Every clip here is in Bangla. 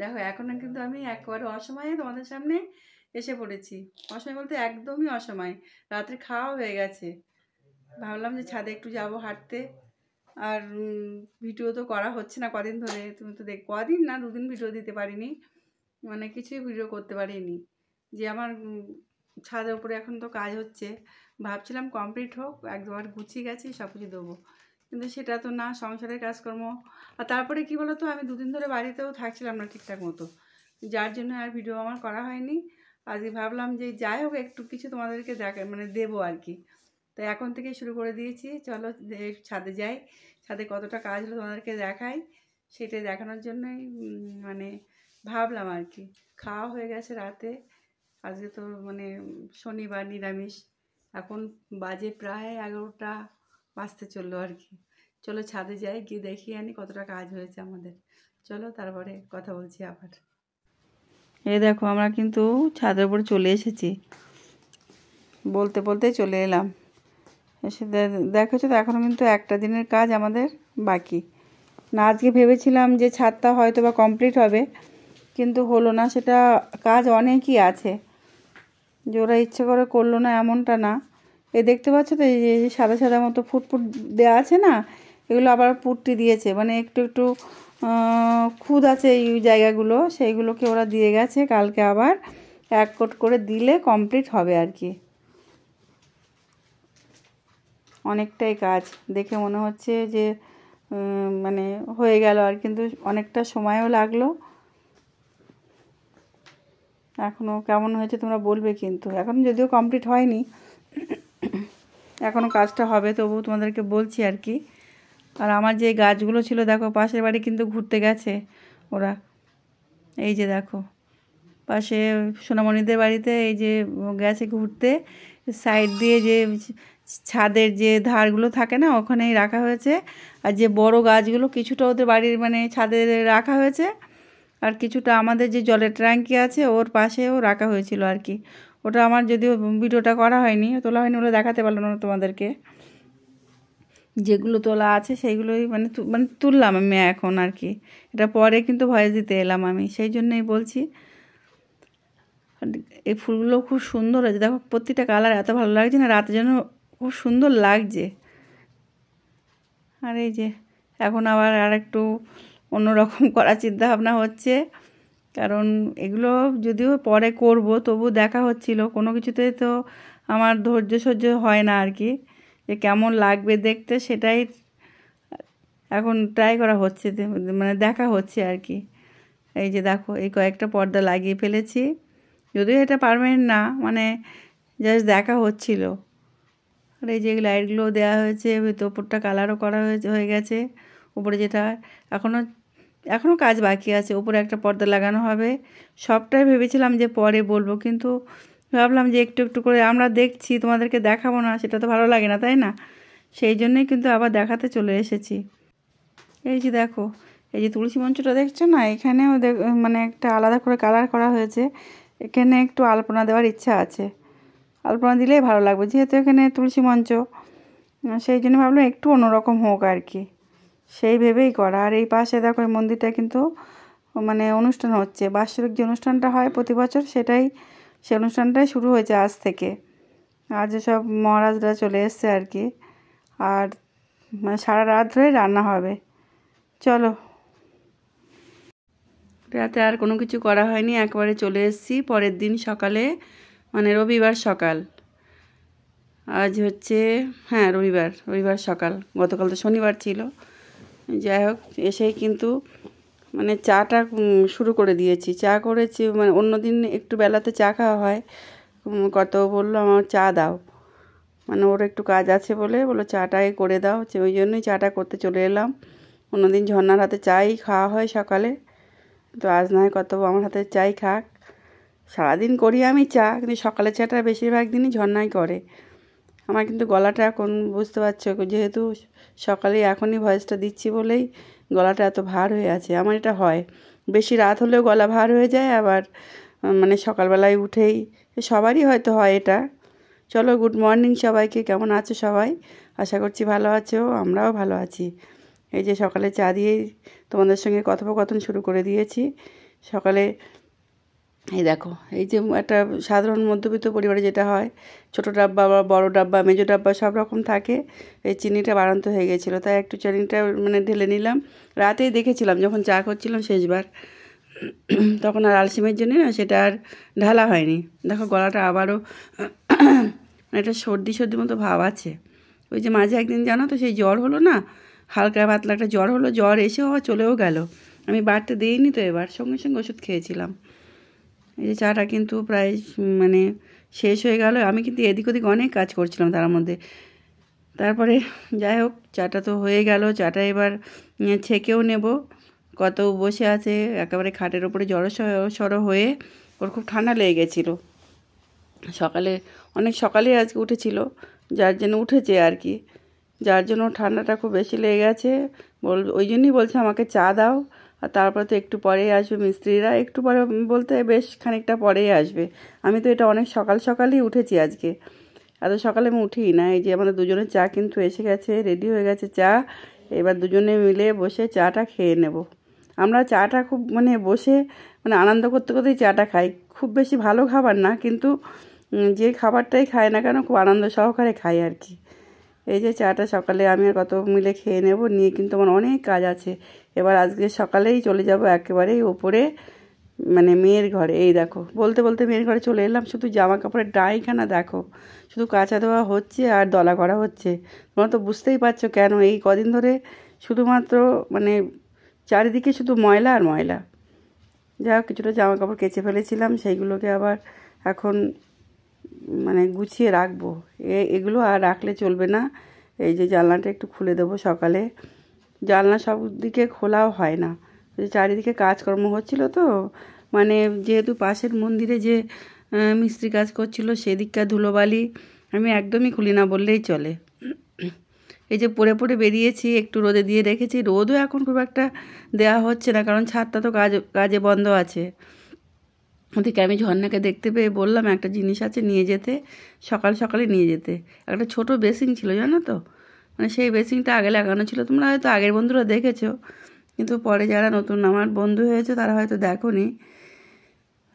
দেখো এখন কিন্তু আমি একবারে অসময়ে তোমাদের সামনে এসে পড়েছি। অসময় বলতে একদমই অসময়, রাত্রে খাওয়া হয়ে গেছে। ভাবলাম যে ছাদে একটু যাব হাঁটতে। আর ভিডিও তো করা হচ্ছে না কদিন ধরে, তুমি তো কদিন না 2 দিন ভিডিও দিতে পারিনি, মানে কিছুই ভিডিও করতে পারিনি। যে আমার ছাদের উপরে এখন তো কাজ হচ্ছে, ভাবছিলাম কমপ্লিট হোক, একবার গুছিয়ে গেছি সব কিছু দেবো, কিন্তু সেটা তো না, সংসারের কাজকর্ম। আর তারপরে কি বলো তো, আমি 2 দিন ধরে বাড়িতেও থাকছিলাম না ঠিকঠাক মতো, যার জন্য আর ভিডিও আমার করা হয়নি। আজকে ভাবলাম যে যাই হোক একটু কিছু তোমাদেরকে মানে দেবো আর কি। তো এখন থেকে শুরু করে দিয়েছি, চলো ছাদে যাই, ছাদে কতটা কাজ হলো তোমাদেরকে দেখাই, সেটাই দেখানোর জন্যই মানে ভাবলাম আর কি। খাওয়া হয়ে গেছে রাতে, আজকে তো মানে শনিবার নিরামিষ। এখন বাজে প্রায় 11টা বাজতে চললো আর কি। চলো ছাদে যাই, গিয়ে দেখিয়ে আনি কতটা কাজ হয়েছে আমাদের। চলো তারপরে কথা বলছি আবার। এই দেখো আমরা কিন্তু ছাদের উপরে চলে এসেছি, বলতে বলতে চলে এলাম। এসে দেখেছো তো, এখনও কিন্তু একটা দিনের কাজ আমাদের বাকি। না আজকে ভেবেছিলাম যে ছাদটা হয়তো বা কমপ্লিট হবে, কিন্তু হলো না। সেটা কাজ অনেকই আছে, যে ওরা ইচ্ছে করে করলো না এমনটা না। এ দেখতে পাচ্ছ তো, এই যে সাদা সাদা মতো ফুটফুট দেওয়া আছে না, এগুলো আবার পুট্টি দিয়েছে, মানে একটু একটু খুদ আছে এই জায়গাগুলো, সেইগুলোকে ওরা দিয়ে গেছে। কালকে আবার 1 কোট করে দিলে কমপ্লিট হবে আর কি। অনেকটাই কাজ, দেখে মনে হচ্ছে যে মানে হয়ে গেল আর, কিন্তু অনেকটা সময়ও লাগলো। এখনও কেমন হয়েছে তোমরা বলবে, কিন্তু এখন যদিও কমপ্লিট হয়নি, এখনও কাজটা হবে, তবু তোমাদেরকে বলছি আর কি। আর আমার যে গাছগুলো ছিল, দেখো পাশের বাড়ি কিন্তু ঘুরতে গেছে ওরা। এই যে দেখো পাশে সোনামণিদের বাড়িতে এই যে গেছে ঘুরতে, সাইড দিয়ে যে ছাদের যে ধারগুলো থাকে না, ওখানেই রাখা হয়েছে। আর যে বড় গাছগুলো কিছুটা ওদের বাড়ির মানে ছাদে রাখা হয়েছে, আর কিছুটা আমাদের যে জলের ট্যাঙ্কি আছে ওর পাশেও রাখা হয়েছিল আর কি। ওটা আমার যদিও ভিডিওটা করা হয়নি, তোলা হয়নি, ওটা দেখাতে পারলাম না তোমাদেরকে। যেগুলো তোলা আছে সেইগুলোই মানে মানে তুললাম আমি এখন আর কি। এটা পরে কিন্তু ভয়েস দিতে এলাম আমি, সেই জন্যই বলছি। এই ফুলগুলো খুব সুন্দর হয়েছে, দেখো প্রতিটা কালার এত ভালো লাগছে না, রাতে যেন খুব সুন্দর লাগছে। আর এই যে এখন আবার আর একটু অন্যরকম করার চিন্তা ভাবনা হচ্ছে, কারণ এগুলো যদিও পরে করব, তবু দেখা হচ্ছিল কোনো কিছুতে তো আমার ধৈর্য সহ্য হয় না আর কি, যে কেমন লাগবে দেখতে, সেটাই এখন ট্রাই করা হচ্ছে, মানে দেখা হচ্ছে আর কি। এই যে দেখো এই কয়েকটা পর্দা লাগিয়ে ফেলেছি, যদিও এটা পার্মানেন্ট না, মানে জাস্ট দেখা হচ্ছিল। আর এই যে লাইটগুলো দেওয়া হয়েছে, ওপরটা কালারও করা হয়ে গেছে। উপরে যেটা এখনও কাজ বাকি আছে, উপরে একটা পর্দা লাগানো হবে। সবটাই ভেবেছিলাম যে পরে বলবো, কিন্তু ভাবলাম যে একটু একটু করে আমরা দেখছি, তোমাদেরকে দেখাবো না, সেটা তো ভালো লাগে না, তাই না? সেই জন্যই কিন্তু আবার দেখাতে চলে এসেছি। এই যে দেখো এই যে তুলসী মঞ্চটা দেখছো না, এখানেও মানে একটা আলাদা করে কালার করা হয়েছে। এখানে একটু আলপনা দেওয়ার ইচ্ছা আছে, আলপনা দিলেই ভালো লাগবে, যেহেতু এখানে তুলসী মঞ্চ, সেই জন্য ভাবলাম একটু অন্যরকম হোক আর কি, সেই ভেবেই করা। আর এই পাশে দেখো এই মন্দিরটা কিন্তু মানে অনুষ্ঠান হচ্ছে, বাৎসরিক যে অনুষ্ঠানটা হয় প্রতি বছর, সেই অনুষ্ঠানটাই শুরু হয়েছে আজ থেকে। আজ সব মহারাজরা চলে এসছে আর কি, আর মানে সারা রাত ধরে রান্না হবে। চলো, রাতে আর কোনো কিছু করা হয়নি, একবারে চলে এসেছি পরের দিন সকালে, মানে রবিবার সকাল। আজ হচ্ছে হ্যাঁ রবিবার সকাল, গতকাল তো শনিবার ছিল। যাই হোক, এসেই কিন্তু মানে চাটা শুরু করে দিয়েছি। চা করেছি, মানে অন্য দিন একটু বেলাতে চা খাওয়া হয়, কত বললো আমার চা দাও, মানে ওর একটু কাজ আছে বললো চাটাই করে দাও, ওই জন্যই চাটা করতে চলে এলাম। অন্যদিন ঝর্নার হাতে চাই খাওয়া হয় সকালে, তো আজ নয় কত আমার হাতে চাই খাক। সারাদিন করি আমি চা, কিন্তু সকালে চাটা বেশিরভাগ দিনই ঝর্নাই করে। আমার কিন্তু গলাটা এখন বুঝতে পারছো, যেহেতু সকালে এখনই ভয়েসটা দিচ্ছি বলেই গলাটা এত ভার হয়ে আছে। আমার এটা হয়, বেশি রাত হলেও গলা ভার হয়ে যায়, আবার মানে সকালবেলায় উঠেই, সবারই হয়তো হয় এটা। চলো, গুড মর্নিং সবাইকে, কেমন আছো সবাই? আশা করছি ভালো আছো, আমরাও ভালো আছি। এই যে সকালে চা দিয়েই তোমাদের সঙ্গে কথোপকথন শুরু করে দিয়েছি। সকালে এই দেখো, এই যে একটা সাধারণ মধ্যবিত্ত পরিবারে যেটা হয়, ছোটো ডাব্বা বা বড়ো ডাব্বা, মেজো ডাব্বা সব রকম থাকে। এই চিনিটা বাড়ন্ত হয়ে গেছিলো, তাই একটু চিনিটা মানে ঢেলে নিলাম। রাতেই দেখেছিলাম যখন চা করছিলাম শেষবার, তখন আর আলসেমের জন্য না সেটা আর ঢালা হয়নি। দেখো গলাটা আবারও একটা সর্দি সর্দি মতো ভাব আছে। ওই যে মাঝে একদিন জানো তো সেই জ্বর হলো না, হালকা পাতলা একটা জ্বর হলো, জ্বর এসেও আবার চলেও গেল। আমি বাড়তে দিইনি তো, এবার সঙ্গে সঙ্গে ওষুধ খেয়েছিলাম। এই যে চাটা কিন্তু প্রায় মানে শেষ হয়ে গেল। আমি কিন্তু এদিক ওদিক অনেক কাজ করছিলাম তার মধ্যে। তারপরে যাই হোক, চাটা তো হয়ে গেল। চাটা এবার ছেঁকেও নেব। কত বসে আছে একেবারে খাটের ওপরে জড়সড় হয়ে, ওর খুব ঠান্ডা লেগে গেছিলো। সকালে অনেক সকালে আজকে উঠেছিল, যার জন্য উঠেছে আর কি, যার জন্য ঠান্ডাটা খুব বেশি লেগে গেছে। ওই জন্যই বলছে আমাকে চা দাও। আর তারপরে তো একটু পরেই আসবে মিস্ত্রিরা, একটু পরে বলতে বেশ খানিকটা পরেই আসবে। আমি তো এটা অনেক সকালেই উঠেছি আজকে, এত সকালে আমি উঠিই না। এই যে আমাদের দুজনের চা কিন্তু এসে গেছে, রেডি হয়ে গেছে চা। এবার দুজনে মিলে বসে চাটা খেয়ে নেব। আমরা চাটা খুব মানে বসে মানে আনন্দ করতে করতেই চাটা খাই। খুব বেশি ভালো খাবার না, কিন্তু যে খাবারটাই খাই না কেন খুব আনন্দ সহকারে খাই আর কি। এই যে চাটা সকালে আমি আর কত মিলে খেয়ে নেব, নিয়ে কিন্তু আমার অনেক কাজ আছে। এবার আজকে সকালেই চলে যাব একেবারেই ওপরে, মানে মেয়ের ঘরে। এই দেখো বলতে বলতে মেয়ের ঘরে চলে এলাম। শুধু জামা কাপড়ের ডাইখানা দেখো, শুধু কাচা দেওয়া হচ্ছে আর দলা করা হচ্ছে। তোমরা তো বুঝতেই পারছো কেন এই কদিন ধরে শুধুমাত্র মানে চারিদিকে শুধু ময়লা আর ময়লা। যা হোক, কিছুটা জামা কাপড় কেচে ফেলেছিলাম, সেইগুলোকে আবার এখন মানে গুছিয়ে রাখবো। এগুলো আর রাখলে চলবে না। এই যে জানলাটা একটু খুলে দেবো সকালে। জানলা সব দিকে খোলাও হয় না, চারিদিকে কাজকর্ম হচ্ছিলো তো, মানে যেহেতু পাশের মন্দিরে যে মিস্ত্রি কাজ করছিল সেদিককার ধুলোবালি আমি একদমই খুলি না বললেই চলে। এই যে পরে পরে বেরিয়েছি, একটু রোদে দিয়ে রেখেছি। রোদও এখন খুব একটা দেওয়া হচ্ছে না, কারণ ছাদটা তো কাজে বন্ধ আছে। ওদিকে আমি ঝর্ণাকে দেখতে পেয়ে বললাম একটা জিনিস আছে নিয়ে যেতে, সকালে নিয়ে যেতে। একটা ছোট বেসিন ছিল জানো তো, মানে সেই বেসিনটা আগে লাগানো ছিল। তোমরা হয়তো আগের বন্ধুরা দেখেছো, কিন্তু পরে যারা নতুন আমার বন্ধু হয়েছে তারা হয়তো দেখোনি।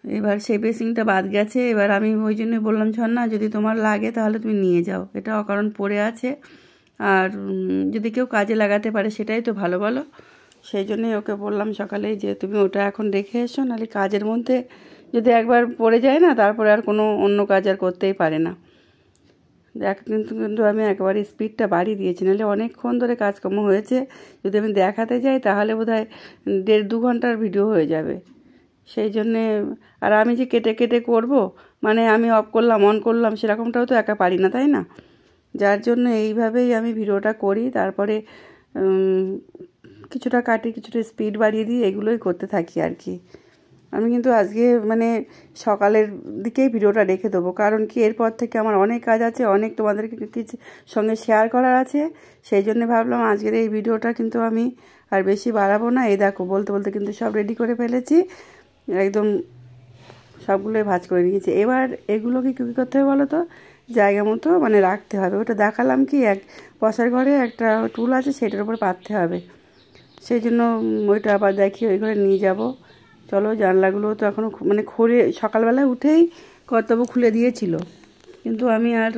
এবার সেই বেসিনটা বাদ গেছে। এবার আমি ওই জন্য বললাম ঝর্ণা যদি তোমার লাগে তাহলে তুমি নিয়ে যাও, এটা অকারণ পড়ে আছে, আর যদি কেউ কাজে লাগাতে পারে সেটাই তো ভালো বলো। সেই জন্যই ওকে বললাম সকালেই যে তুমি ওটা এখন রেখে এসো, নাহলে কাজের মধ্যে যদি একবার পড়ে যায় না তারপরে আর কোনো অন্য কাজ আর করতেই পারে না। কিন্তু আমি একেবারে স্পিডটা বাড়িয়ে দিয়েছি, নাহলে অনেকক্ষণ ধরে কাজকর্ম হয়েছে। যদি আমি দেখাতে যাই তাহলে বোধহয় 1.5-2 ঘন্টার ভিডিও হয়ে যাবে। সেই জন্যে আর আমি যে কেটে কেটে করব, মানে আমি অফ করলাম অন করলাম সেরকমটাও তো একা পারি না, তাই না? যার জন্য এইভাবেই আমি ভিডিওটা করি। তারপরে কিছুটা কাটি, কিছুটা স্পিড বাড়িয়ে দিই, এগুলোই করতে থাকি আর কি। আমি কিন্তু আজকে মানে সকালের দিকেই ভিডিওটা রেখে দেবো, কারণ কি এরপর থেকে আমার অনেক কাজ আছে, অনেক তোমাদেরকে কিছু সঙ্গে শেয়ার করার আছে। সেই জন্য ভাবলাম আজকের এই ভিডিওটা কিন্তু আমি আর বেশি বাড়াবো না। এই দেখো বলতে বলতে কিন্তু সব রেডি করে ফেলেছি, একদম সবগুলোই ভাজ করে নিয়েছি। এবার এগুলোকে কী করতে হবে বলো তো, জায়গা মতো মানে রাখতে হবে। ওটা দেখালাম কি, এক বসার ঘরে একটা টুল আছে সেটার উপর পাততে হবে। সেই জন্য ওইটা আবার দেখি ওই ঘরে নিয়ে যাব। চলো, জানলাগুলো তো এখনও মানে খুলে সকালবেলায় উঠেই কর্তব্য খুলে দিয়েছিল, কিন্তু আমি আর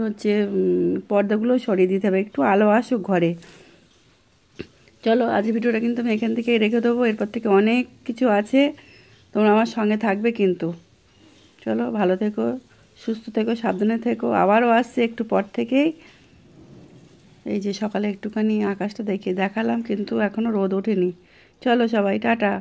পর্দাগুলো সরিয়ে দিতে হবে, একটু আলো আসুক ঘরে। চলো, আজ ভিডিওটা কিন্তু আমি এখান থেকেই রেখে দেবো। এরপর থেকে অনেক কিছু আছে, তোমরা আমার সঙ্গে থাকবে কিন্তু। চলো, ভালো থেকো, সুস্থ থেকো, সাবধানে থেকো। আবারও আসছে একটু পর থেকেই। এই যে সকালে একটুখানি আকাশটা দেখালাম, কিন্তু এখনও রোদ ওঠেনি। চলো সবাই, টাটা।